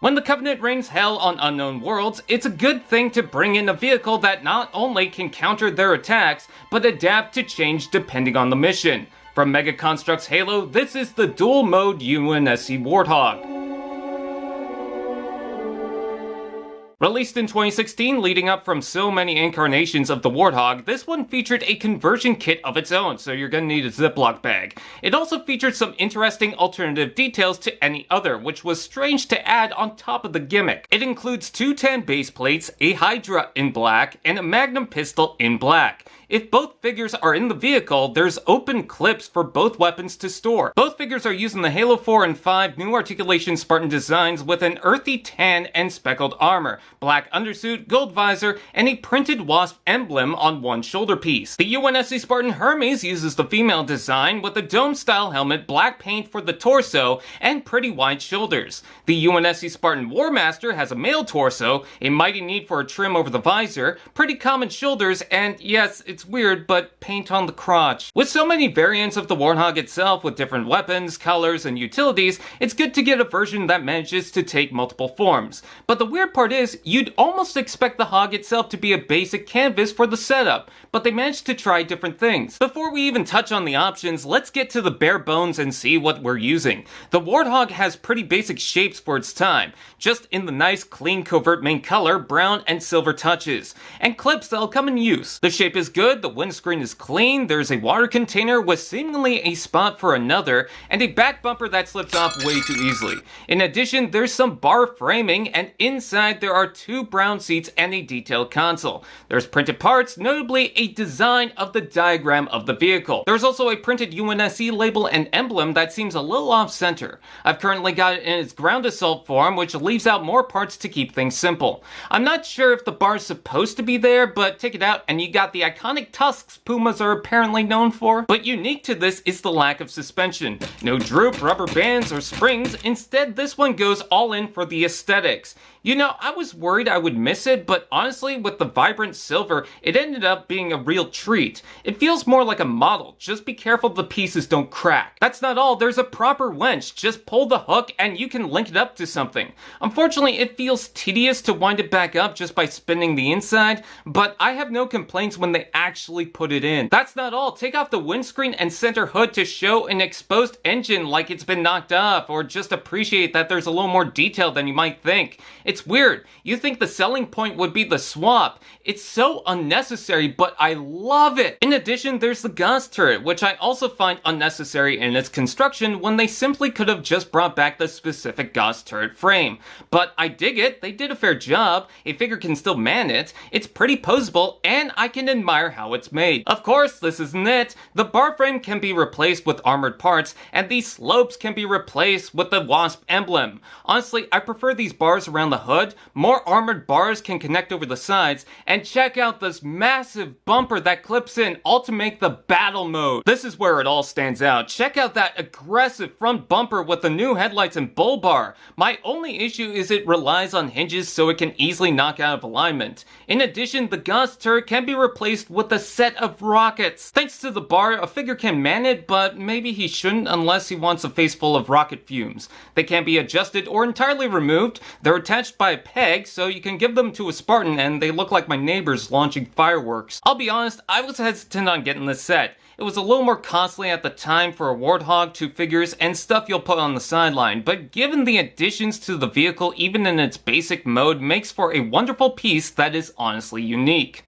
When the Covenant rains hell on unknown worlds, it's a good thing to bring in a vehicle that not only can counter their attacks, but adapt to change depending on the mission. From Mega Construx Halo, this is the Dual Mode UNSC Warthog. Released in 2016, leading up from so many incarnations of the Warthog, this one featured a conversion kit of its own, so you're gonna need a Ziploc bag. It also featured some interesting alternative details to any other, which was strange to add on top of the gimmick. It includes 2 tan base plates, a Hydra in black, and a Magnum pistol in black. If both figures are in the vehicle, there's open clips for both weapons to store. Both figures are using the Halo 4 and 5 new articulation Spartan designs with an earthy tan and speckled armor, black undersuit, gold visor, and a printed wasp emblem on one shoulder piece. The UNSC Spartan Hermes uses the female design with a dome-style helmet, black paint for the torso, and pretty wide shoulders. The UNSC Spartan War Master has a male torso, a mighty need for a trim over the visor, pretty common shoulders, and yes, it's weird, but paint on the crotch. With so many variants of the Warthog itself with different weapons, colors, and utilities, it's good to get a version that manages to take multiple forms. But the weird part is, you'd almost expect the Hog itself to be a basic canvas for the setup, but they managed to try different things. Before we even touch on the options, let's get to the bare bones and see what we're using. The Warthog has pretty basic shapes for its time, just in the nice clean covert main color, brown and silver touches, and clips that'll come in use. The shape is good, the windscreen is clean, there's a water container with seemingly a spot for another, and a back bumper that slips off way too easily. In addition, there's some bar framing, and inside there are 2 brown seats and a detailed console. There's printed parts, notably a design of the diagram of the vehicle. There's also a printed UNSC label and emblem that seems a little off-center. I've currently got it in its ground assault form, which leaves out more parts to keep things simple. I'm not sure if the bar's supposed to be there, but take it out and you got the iconic tusks Pumas are apparently known for. But unique to this is the lack of suspension. No droop, rubber bands, or springs. Instead, this one goes all in for the aesthetics. You know, I was worried I would miss it, but honestly, with the vibrant silver, it ended up being a real treat. It feels more like a model, just be careful the pieces don't crack. That's not all, there's a proper winch, just pull the hook and you can link it up to something. Unfortunately, it feels tedious to wind it back up just by spinning the inside, but I have no complaints when they actually put it in. That's not all, take off the windscreen and center hood to show an exposed engine like it's been knocked off, or just appreciate that there's a little more detail than you might think. It's weird. You think the selling point would be the swap. It's so unnecessary, but I love it. In addition, there's the gauss turret, which I also find unnecessary in its construction when they simply could have just brought back the specific gauss turret frame. But I dig it. They did a fair job. A figure can still man it. It's pretty posable, and I can admire how it's made. Of course, this isn't it. The bar frame can be replaced with armored parts, and these slopes can be replaced with the wasp emblem. Honestly, I prefer these bars around the hood. More armored bars can connect over the sides, and check out this massive bumper that clips in, all to make the battle mode. This is where it all stands out. Check out that aggressive front bumper with the new headlights and bull bar. My only issue is it relies on hinges so it can easily knock out of alignment. In addition, the gauss turret can be replaced with a set of rockets. Thanks to the bar, a figure can man it, but maybe he shouldn't unless he wants a face full of rocket fumes. They can be adjusted or entirely removed. They're attached by a peg, so you can give them to a Spartan and they look like my neighbors launching fireworks. I'll be honest, I was hesitant on getting this set. It was a little more costly at the time for a Warthog, 2 figures, and stuff you'll put on the sideline, but given the additions to the vehicle even in its basic mode makes for a wonderful piece that is honestly unique.